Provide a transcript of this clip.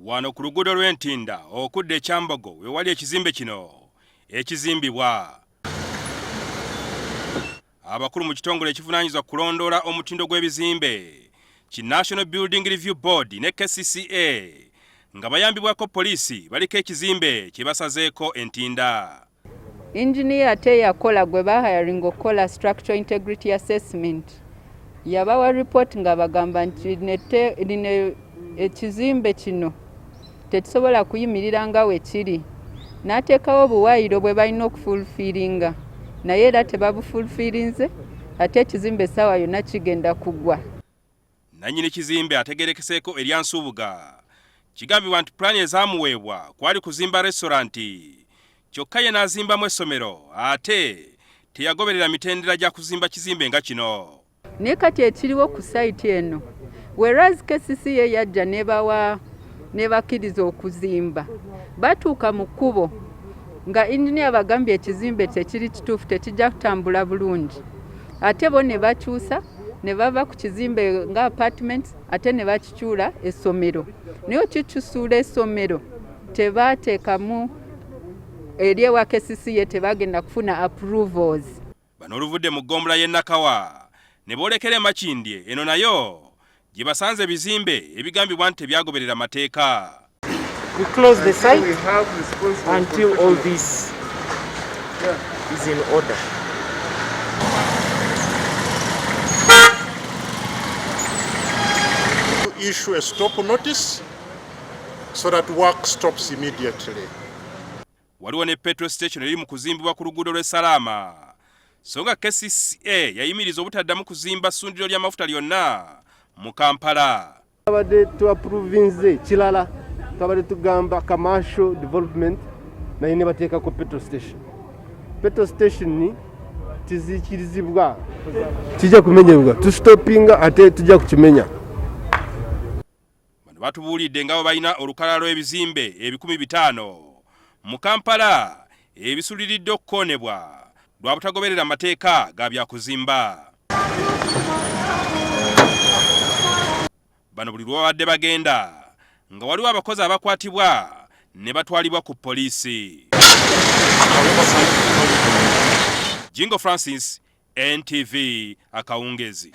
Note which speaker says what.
Speaker 1: Wano ku luguudo lw'Entinda okudda e Kyambogo we wali ekizimbe kino ekizimbibwa. Abakulu mu kitongole ekivunaanyizibwa kukulondoola omutindo gw'ebizimbe ki National Building Review Board ne KCCA nga bayambibwako poliisi baliko ekizimbe kye basazeeko Entinda.
Speaker 2: Engineer ate yakola gwe bahayaringa okukola structural integrity assessment. Yabawa report nga bagamba nti ekizimbe kino tekisobola kuyimirira nga we kiri. N'ateekawo obuwaayiro bwe balina okufulfiringa. Naye era tebabufulfirinze ate ekizimbe essaawa yonna kigenda kugwa.
Speaker 1: Nannyini kizimbe ategerekeseeko eryansuubuga. Kigambibwa nti pulaani ezaamuweebwa kwali kuzimba restauranti. Kyokka ye n'azimbamu essomero ate teyagoberera mitendera gya kuzimba kizimbe nga kino.
Speaker 2: Naye kati ekiriwo ku sayiti eno, whereas KCCA yajja nebakkiriza okuzimba, batuuka mu kkubo nga engineer bagambye ekizimbe tekiri kituufu, tekijja kutambula bulungi. Ate bo ne bakyusa ne bava ku kizimbe nga apartments ate ne bakikyula essomero. Naye okikyusuula essomero tebaateekamu eri ewa KCCA tebagenda kufuna approvals.
Speaker 1: Bano oluvudde mu ggombolola y'e Nakawa ne boolekera e Makindye eno nayo gye basanze ebizimbe ebigambibwa nti tebyagoberera mateeka.
Speaker 3: We close the site until all this is in order.
Speaker 4: Issue a stop notice so that work stops immediately.
Speaker 1: Waliwo ne petrol station eri mu kuzimbibwa ku luguudo lw'e Salama. So nga KCCA yayimiriza obutaddamu kuzimba ssundiro ly'amafuta lyonna mu Kampala.
Speaker 5: Abadde tuapprovinze kirala twabadde tugamba commercial development naye ne bateekako petrol station. Petrol station ni tizikirizibwa kijja kumenyebwa tustopinga ate tujja kukimenya.
Speaker 1: Bano batubuulidde nga balina olukalala lw'ebizimbe 500 mu Kampala ebisuliridde okukonebwa lw'obutagoberera mateeka ga byakuzimba. Bano buli lwabadde bagenda nga waliwo abakozi abakwatibwa ne batwalibwa ku poliisi. Jingo Francis, NTV, Akawungeezi.